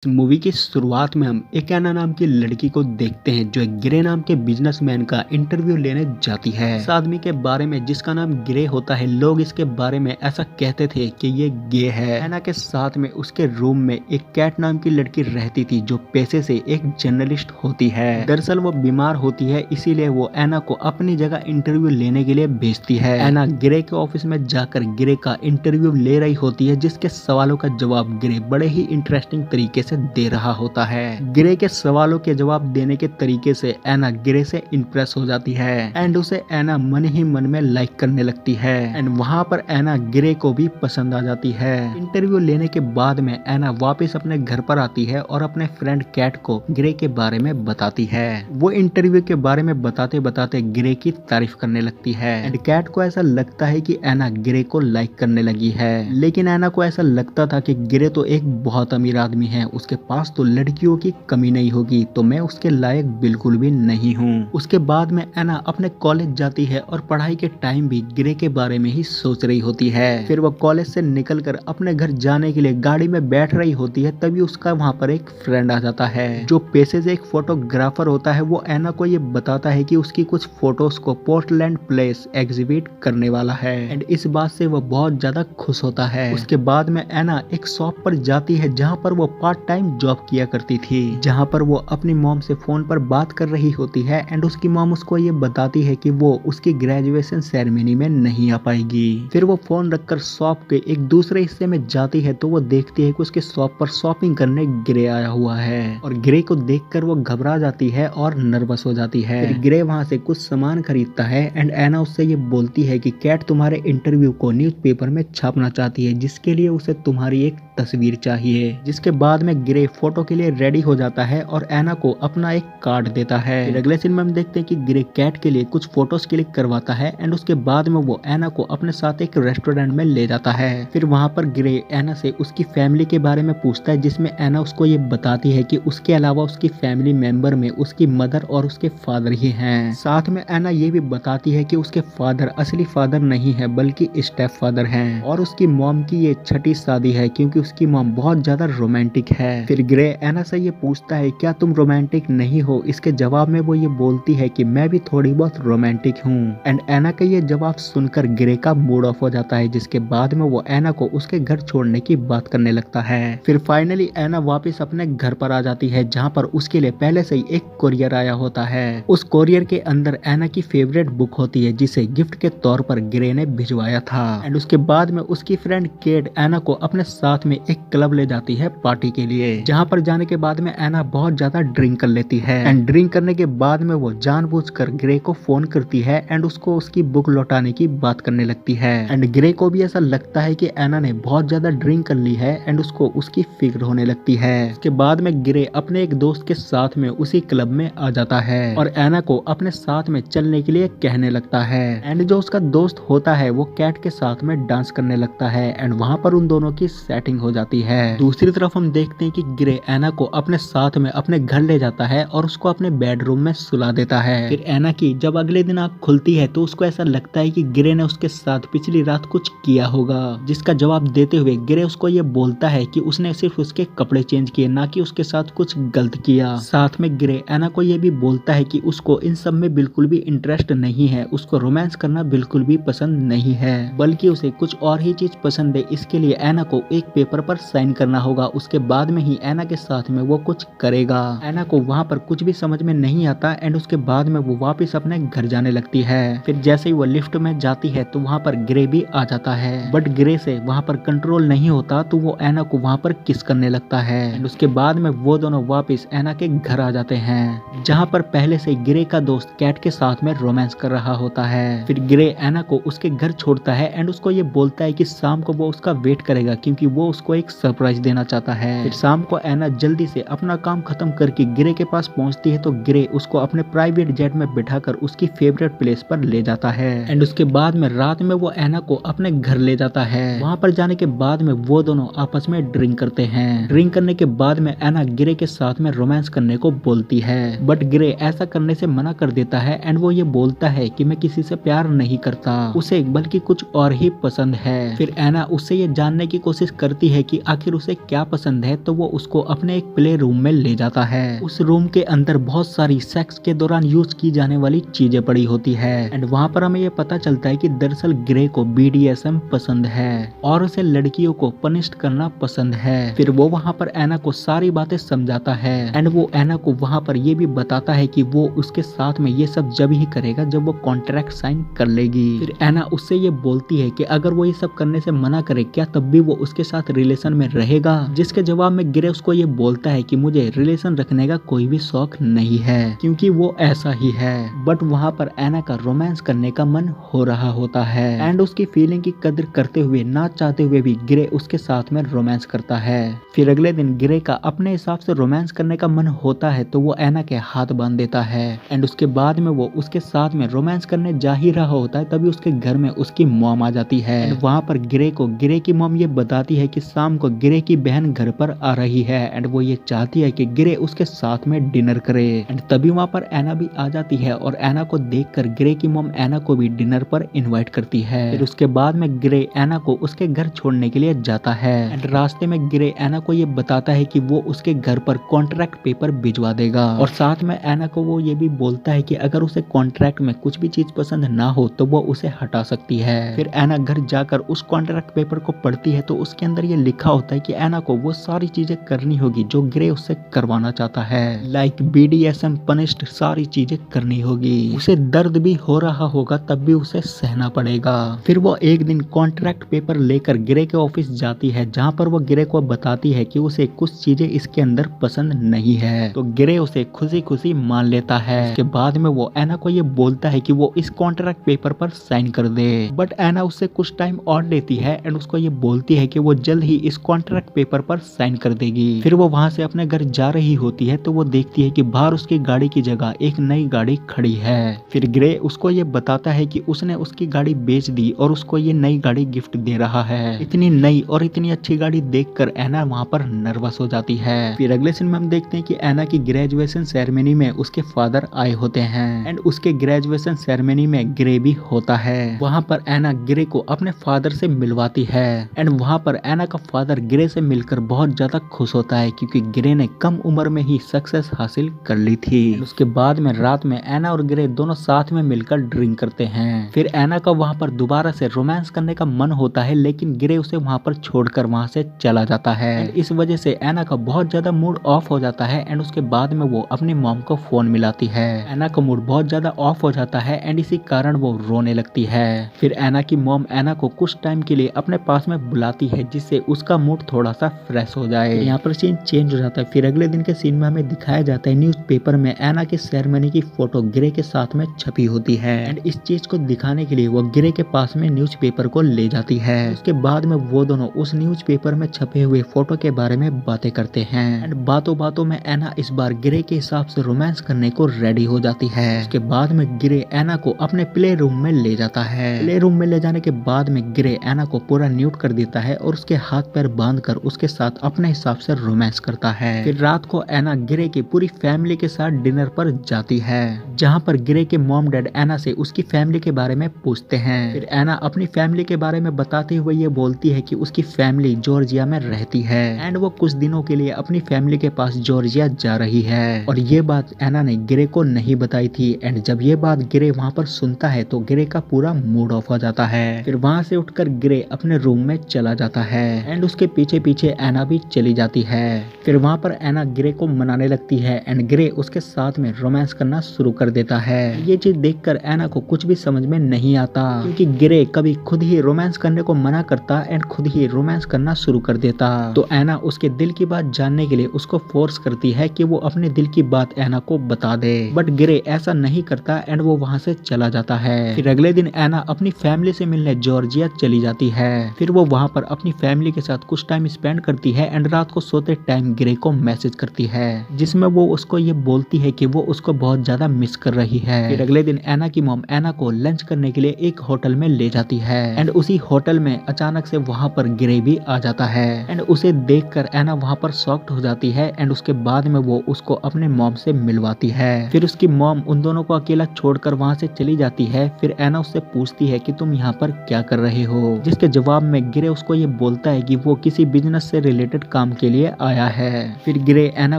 Movie की शुरुआत में हम एक एना नाम की लड़की को देखते हैं जो एक ग्रे नाम के बिजनेसमैन का इंटरव्यू लेने जाती है। इस आदमी के बारे में जिसका नाम ग्रे होता है, लोग इसके बारे में ऐसा कहते थे कि ये गे है। एना के साथ में उसके रूम में एक कैट नाम की लड़की रहती थी जो पेशे से एक जर्नलिस्ट होती है। दरअसल वो बीमार होती है, इसीलिए वो एना को अपनी जगह इंटरव्यू लेने के लिए भेजती है। एना ग्रे के ऑफिस में जाकर ग्रे का इंटरव्यू ले रही होती है, जिसके सवालों का जवाब ग्रे बड़े ही इंटरेस्टिंग तरीके से दे रहा होता है। ग्रे के सवालों के जवाब देने के तरीके से एना ग्रे से इंप्रेस हो जाती है एंड उसे एना मन ही मन में लाइक करने लगती है एंड वहाँ पर एना ग्रे को भी पसंद आ जाती है। इंटरव्यू लेने के बाद में एना वापस अपने घर पर आती है और अपने फ्रेंड कैट को ग्रे के बारे में बताती है। वो इंटरव्यू के बारे में बताते बताते ग्रे की तारीफ करने लगती है एंड कैट को ऐसा लगता है कि एना ग्रे को लाइक करने लगी है, लेकिन एना को ऐसा लगता था कि ग्रे तो एक बहुत अमीर आदमी है, उसके पास तो लड़कियों की कमी नहीं होगी, तो मैं उसके लायक बिल्कुल भी नहीं हूँ। उसके बाद में एना अपने कॉलेज जाती है और पढ़ाई के टाइम भी ग्रे के बारे में ही सोच रही होती है। फिर वो कॉलेज से निकलकर अपने घर जाने के लिए गाड़ी में बैठ रही होती है, तभी उसका वहाँ पर एक फ्रेंड आ जाता है जो पेशे से एक फोटोग्राफर होता है। वो एना को ये बताता है कि उसकी कुछ फोटोज को पोर्टलैंड प्लेस एग्जिबिट करने वाला है एंड इस बात से वो बहुत ज्यादा खुश होता है। उसके बाद में एना एक शॉप पर जाती है जहाँ पर वो पार्ट टाइम जॉब किया करती थी, जहाँ पर वो अपनी मॉम से फोन पर बात कर रही होती है एंड उसकी मॉम उसको ये बताती है कि वो उसकी ग्रेजुएशन सेरेमनी में नहीं आ पाएगी। फिर वो फोन रखकर शॉप के एक दूसरे हिस्से में जाती है तो वो देखती है कि उसके शॉप पर शॉपिंग करने ग्रे आया हुआ है और ग्रे को देखकर वो घबरा जाती है और नर्वस हो जाती है। फिर ग्रे वहाँ से कुछ सामान खरीदता है एंड एना उससे ये बोलती है कि कैट तुम्हारे इंटरव्यू को न्यूज़पेपर में छापना चाहती है, जिसके लिए उसे तुम्हारी एक तस्वीर चाहिए। जिसके बाद में ग्रे फोटो के लिए रेडी हो जाता है और एना को अपना एक कार्ड देता है। फिर अगले सीन में हम देखते हैं कि ग्रे कैट के लिए कुछ फोटोज क्लिक करवाता है एंड उसके बाद में वो एना को अपने साथ एक रेस्टोरेंट में ले जाता है। फिर वहाँ पर ग्रे एना से उसकी फैमिली के बारे में पूछता है, जिसमें एना उसको ये बताती है कि उसके अलावा उसकी फैमिली मेंबर में उसकी मदर और उसके फादर ही हैं। साथ में एना ये भी बताती है कि उसके फादर असली फादर नहीं है बल्कि स्टेप फादर हैं और उसकी मॉम की ये छठी शादी है क्योंकि उसकी मॉम बहुत ज्यादा रोमांटिक है। फिर ग्रे एना से ये पूछता है क्या तुम रोमांटिक नहीं हो। इसके जवाब में वो ये बोलती है कि मैं भी थोड़ी बहुत रोमांटिक हूँ एंड एना का ये जवाब सुनकर ग्रे का मूड ऑफ हो जाता है, जिसके बाद में वो एना को उसके घर छोड़ने की बात करने लगता है। फिर फाइनली एना वापस अपने घर पर आ जाती है जहाँ पर उसके लिए पहले से ही एक कोरियर आया होता है। उस कोरियर के अंदर एना की फेवरेट बुक होती है जिसे गिफ्ट के तौर पर ग्रे ने भिजवाया था एंड उसके बाद में उसकी फ्रेंड केट एना को अपने साथ में एक क्लब ले जाती है पार्टी के लिए, जहाँ पर जाने के बाद में एना बहुत ज्यादा ड्रिंक कर लेती है एंड ड्रिंक करने के बाद में वो जानबूझकर ग्रे को फोन करती है एंड उसको उसकी बुक लौटाने की बात करने लगती है एंड ग्रे को भी ऐसा लगता है कि एना ने बहुत ज्यादा ड्रिंक कर ली है एंड उसको उसकी फिक्र होने लगती है। इसके बाद में ग्रे अपने एक दोस्त के साथ में उसी क्लब में आ जाता है और एना को अपने साथ में चलने के लिए कहने लगता है एंड जो उसका दोस्त होता है वो कैट के साथ में डांस करने लगता है एंड वहाँ पर उन दोनों की सेटिंग हो जाती है। दूसरी तरफ हम देखते हैं कि ग्रे एना को अपने साथ में अपने घर ले जाता है और उसको अपने बेडरूम में सुला देता है। फिर एना की जब अगले दिन आँख खुलती है तो उसको ऐसा लगता है कि ग्रे ने उसके साथ पिछली रात कुछ किया होगा, जिसका जवाब देते हुए ग्रे उसको ये बोलता है कि उसने सिर्फ उसके कपड़े चेंज किए, ना कि उसके साथ कुछ गलत किया। साथ में ग्रे एना को ये भी बोलता है कि उसको इन सब में बिल्कुल भी इंटरेस्ट नहीं है, उसको रोमांस करना बिल्कुल भी पसंद नहीं है, बल्कि उसे कुछ और ही चीज पसंद है। इसके लिए एना को एक पेपर पर साइन करना होगा, उसके बाद में ही एना के साथ में वो कुछ करेगा। एना को वहाँ पर कुछ भी समझ में नहीं आता एंड उसके बाद में वो वापस अपने घर जाने लगती है। फिर जैसे ही वो लिफ्ट में जाती है तो वहाँ पर ग्रे भी आ जाता है, बट ग्रे से वहाँ पर कंट्रोल नहीं होता तो वो एना को वहाँ पर किस करने लगता है एंड उसके बाद में वो दोनों वापस एना के घर आ जाते हैं, जहाँ पर पहले से ग्रे का दोस्त कैट के साथ में रोमांस कर रहा होता है। फिर ग्रे एना को उसके घर छोड़ता है एंड उसको ये बोलता है कि शाम को वो उसका वेट करेगा क्योंकि वो उसको एक सरप्राइज देना चाहता है। फिर शाम को एना जल्दी से अपना काम खत्म करके ग्रे के पास पहुंचती है तो ग्रे उसको अपने प्राइवेट जेट में बिठाकर उसकी फेवरेट प्लेस पर ले जाता है एंड उसके बाद में रात में वो एना को अपने घर ले जाता है। वहाँ पर जाने के बाद में वो दोनों आपस में ड्रिंक करते हैं। ड्रिंक करने के बाद में एना ग्रे के साथ में रोमांस करने को बोलती है, बट ग्रे ऐसा करने से मना कर देता है एंड वो ये बोलता है कि मैं किसी से प्यार नहीं करता, उसे बल्कि कुछ और ही पसंद है। फिर एना उससे ये जानने की कोशिश करती है कि आखिर उसे क्या पसंद है, तो वो उसको अपने एक प्ले रूम में ले जाता है। उस रूम के अंदर बहुत सारी सेक्स के दौरान यूज की जाने वाली चीजें पड़ी होती है एंड वहाँ पर हमें ये पता चलता है कि दरअसल ग्रे को BDSM पसंद है और उसे लड़कियों को पनिश करना पसंद है। फिर वो वहाँ पर एना को सारी बातें समझाता है एंड वो एना को वहाँ पर ये भी बताता है कि वो उसके साथ में ये सब जब ही करेगा जब वो कॉन्ट्रैक्ट साइन कर लेगी। फिर एना उससे ये बोलती है कि अगर वो ये सब करने से मना करे क्या तब भी वो उसके साथ रिलेशन में रहेगा, जिसके जवाब में ग्रे उसको ये बोलता है कि मुझे रिलेशन रखने का कोई भी शौक नहीं है क्योंकि वो ऐसा ही है। बट वहाँ पर एना का रोमांस करने का मन हो रहा होता है एंड उसकी फीलिंग की कदर करते हुए ना चाहते हुए भी ग्रे उसके साथ में रोमांस करता है। फिर अगले दिन ग्रे का अपने हिसाब से रोमांस करने का मन होता है तो वो एना के हाथ बांध देता है एंड उसके बाद में वो उसके साथ में रोमांस करने जा ही रहा होता है तभी उसके घर में उसकी मॉम आ जाती है एंड वहाँ पर ग्रे की मॉम ये बताती है कि शाम को ग्रे की बहन घर पर आ रही है एंड वो ये चाहती है कि ग्रे उसके साथ में डिनर करे एंड तभी वहाँ पर एना भी आ जाती है और एना को देखकर ग्रे की मॉम एना को भी डिनर पर इनवाइट करती है। फिर उसके बाद में ग्रे एना को उसके घर छोड़ने के लिए जाता है एंड रास्ते में ग्रे एना को ये बताता है कि वो उसके घर पर कॉन्ट्रैक्ट पेपर भिजवा देगा और साथ में एना को वो ये भी बोलता है कि अगर उसे कॉन्ट्रैक्ट में कुछ भी चीज पसंद ना हो तो वो उसे हटा सकती है। फिर एना घर जाकर उस कॉन्ट्रैक्ट पेपर को पढ़ती है तो उसके अंदर ये लिखा होता है कि एना को वो सारी चीजें करनी होगी जो ग्रे उससे करवाना चाहता है, लाइक BDSM पनिश्ड सारी चीजें करनी होगी। उसे दर्द भी हो रहा होगा तब भी उसे सहना पड़ेगा। फिर वो एक दिन कॉन्ट्रैक्ट पेपर लेकर ग्रे के ऑफिस जाती है जहाँ पर वो ग्रे को बताती है कि उसे कुछ चीजें इसके अंदर पसंद नहीं है तो ग्रे उसे खुशी खुशी मान लेता है। उसके बाद में वो एना को ये बोलता है कि वो इस कॉन्ट्रैक्ट पेपर पर साइन कर दे बट एना उससे कुछ टाइम और लेती है एंड उसको ये बोलती है कि वो जल्द ही इस कॉन्ट्रैक्ट पेपर पर साइन कर देगी। फिर वो वहाँ से अपने घर जा रही होती है तो वो देखती है कि बाहर उसकी गाड़ी की जगह एक नई गाड़ी खड़ी है। फिर ग्रे उसको ये बताता है कि उसने उसकी गाड़ी बेच दी और उसको ये नई गाड़ी गिफ्ट दे रहा है। इतनी नई और इतनी अच्छी गाड़ी देखकर एना वहाँ पर नर्वस हो जाती है। फिर अगले सीन में हम देखते हैं कि एना की ग्रेजुएशन सेरेमनी में उसके फादर आए होते हैं एंड उसके ग्रेजुएशन सेरेमनी में ग्रे भी होता है। वहाँ पर एना ग्रे को अपने फादर से मिलवाती है एंड वहाँ पर एना का फादर ग्रे से मिलकर बहुत ज्यादा खुश होता है क्योंकि ग्रे ने कम उम्र में ही सक्सेस हासिल कर ली थी। उसके बाद में रात में एना और ग्रे दोनों साथ में मिलकर ड्रिंक करते हैं। फिर एना का वहाँ पर दोबारा से रोमांस करने का मन होता है लेकिन ग्रे उसे वहाँ पर छोड़कर वहाँ से चला जाता है। इस वजह से एना का बहुत ज्यादा मूड ऑफ हो जाता है एंड उसके बाद में वो अपनी मॉम को फोन मिलाती है। एना का मूड बहुत ज्यादा ऑफ हो जाता है एंड इसी कारण वो रोने लगती है। फिर एना की मॉम एना को कुछ टाइम के लिए अपने पास में बुलाती है जिससे उसका मूड थोड़ा सा फ्रेश हो जाए। यहाँ पर सीन चेंज हो जाता है। फिर अगले दिन के सीन में हमें दिखाया जाता है न्यूज़पेपर में एना की सेरेमनी की फोटो ग्रे के साथ में छपी होती है एंड इस चीज को दिखाने के लिए वो ग्रे के पास में न्यूज़पेपर को ले जाती है। उसके बाद में वो दोनों उस न्यूज़पेपर में छपे हुए फोटो के बारे में बातें करते हैं एंड बातों बातों में एना इस बार ग्रे के हिसाब से रोमांस करने को रेडी हो जाती है। उसके बाद में ग्रे एना को अपने प्ले रूम में ले जाता है। प्ले रूम में ले जाने के बाद में ग्रे एना को पूरा न्यूट कर देता है और उसके हाथ पैर बांधकर उसके साथ अपने हिसाब से रोमांस करता है। फिर रात को एना ग्रे की पूरी फैमिली के साथ डिनर पर जाती है जहाँ पर ग्रे के मॉम डैड एना से उसकी फैमिली के बारे में पूछते हैं। फिर एना अपनी फैमिली के बारे में बताते हुए ये बोलती है कि उसकी फैमिली जॉर्जिया में रहती है एंड वो कुछ दिनों के लिए अपनी फैमिली के पास जॉर्जिया जा रही है और ये बात एना ने ग्रे को नहीं बताई थी एंड जब ये बात ग्रे वहाँ पर सुनता है तो ग्रे का पूरा मूड ऑफ हो जाता है। फिर वहाँ से उठकर ग्रे अपने रूम में चला जाता है एंड उसके पीछे पीछे एना भी चली जाती है। फिर वहाँ पर एना ग्रे को मनाने लगती है एंड ग्रे उसके साथ में रोमांस करना शुरू कर देता है। ये चीज देखकर एना को कुछ भी समझ में नहीं आता क्योंकि ग्रे कभी खुद ही रोमांस करने को मना करता एंड खुद ही रोमांस करना शुरू कर देता तो एना उसके दिल की बात जानने के लिए उसको फोर्स करती है कि वो अपने दिल की बात एना को बता दे बट ग्रे ऐसा नहीं करता एंड वो वहाँ से चला जाता है। फिर अगले दिन एना अपनी फैमिली से मिलने जॉर्जिया चली जाती है। फिर वो वहाँ पर अपनी फैमिली के साथ कुछ टाइम स्पेंड करती है एंड रात को सोते टाइम ग्रे को मैसेज करती है जिसमें वो उसको ये बोलती है कि वो उसको बहुत ज्यादा मिस कर रही है। फिर अगले दिन एना की मॉम एना को लंच करने के लिए एक होटल में ले जाती है एंड उसी होटल में अचानक से वहाँ पर ग्रे भी आ जाता है एंड उसे देखकर एना वहाँ पर शॉक्ड हो जाती है एंड उसके बाद में वो उसको अपने मॉम से मिलवाती है। फिर उसकी मॉम उन दोनों को अकेला छोड़कर वहाँ से चली जाती है। फिर एना उससे पूछती है कि तुम यहाँ पर क्या कर रहे हो, जिसके जवाब में ग्रे उसको ये बोलता है कि वो किसी बिजनेस से रिलेटेड काम के लिए आया है। फिर ग्रे एना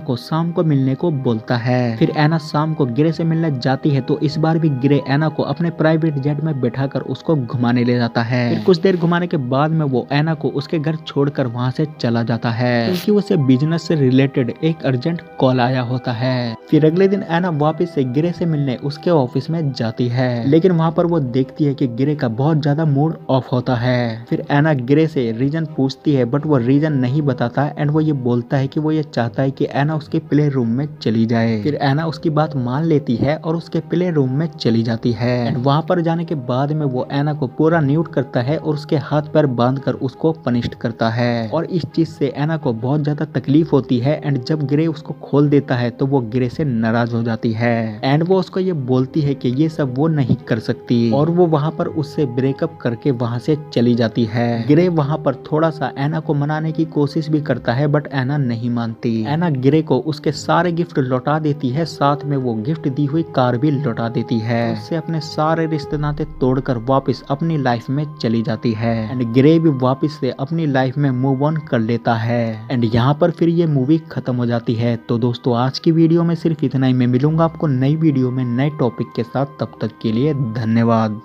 को शाम को मिलने को बोलता है। फिर एना शाम को ग्रे से मिलने जाती है तो इस बार भी ग्रे एना को अपने प्राइवेट जेट में बैठाकर उसको घुमाने ले जाता है। फिर कुछ देर घुमाने के बाद में वो एना को उसके घर छोड़कर वहाँ से चला जाता है क्योंकि उसे बिजनेस से रिलेटेड एक अर्जेंट कॉल आया होता है। फिर अगले दिन एना वापस से ग्रे से मिलने उसके ऑफिस में जाती है, लेकिन वहाँ पर वो देखती है कि ग्रे का बहुत ज्यादा मूड ऑफ होता है। फिर एना ग्रे से रीजन पूछती है बट वो रीजन नहीं बताता एंड वो ये बोलता है कि वो ये चाहता है कि एना उसके प्ले रूम में चली जाए। फिर एना उसकी बात मान लेती है और उसके प्ले रूम में चली जाती है एंड वहाँ पर जाने के बाद में वो एना को पूरा न्यूट करता है और उसके हाथ पैर बांधकर उसको पनिश्ड करता है और इस चीज से एना को बहुत ज्यादा तकलीफ होती है एंड जब ग्रे उसको खोल देता है तो वो ग्रे से नाराज हो जाती है एंड वो उसको ये बोलती है कि ये सब वो नहीं कर सकती और वो वहाँ पर उससे ब्रेकअप करके वहाँ से चली जाती है। ग्रे वहाँ पर थोड़ा सा एना को मनाने की कोशिश भी करता है बट एना नहीं मानती। एना ग्रे को उसके सारे गिफ्ट लौटा देती है, साथ में वो गिफ्ट दी हुई कार भी लौटा देती है। उससे अपने सारे रिश्ते नाते तोड़कर वापस अपनी लाइफ में चली जाती है एंड ग्रे भी वापस से अपनी लाइफ में मूव ऑन कर लेता है एंड यहाँ पर फिर ये मूवी खत्म हो जाती है। तो दोस्तों आज की वीडियो में सिर्फ इतना ही। मैं मिलूंगा आपको नई वीडियो में नए टॉपिक के साथ, तब तक के लिए धन्यवाद।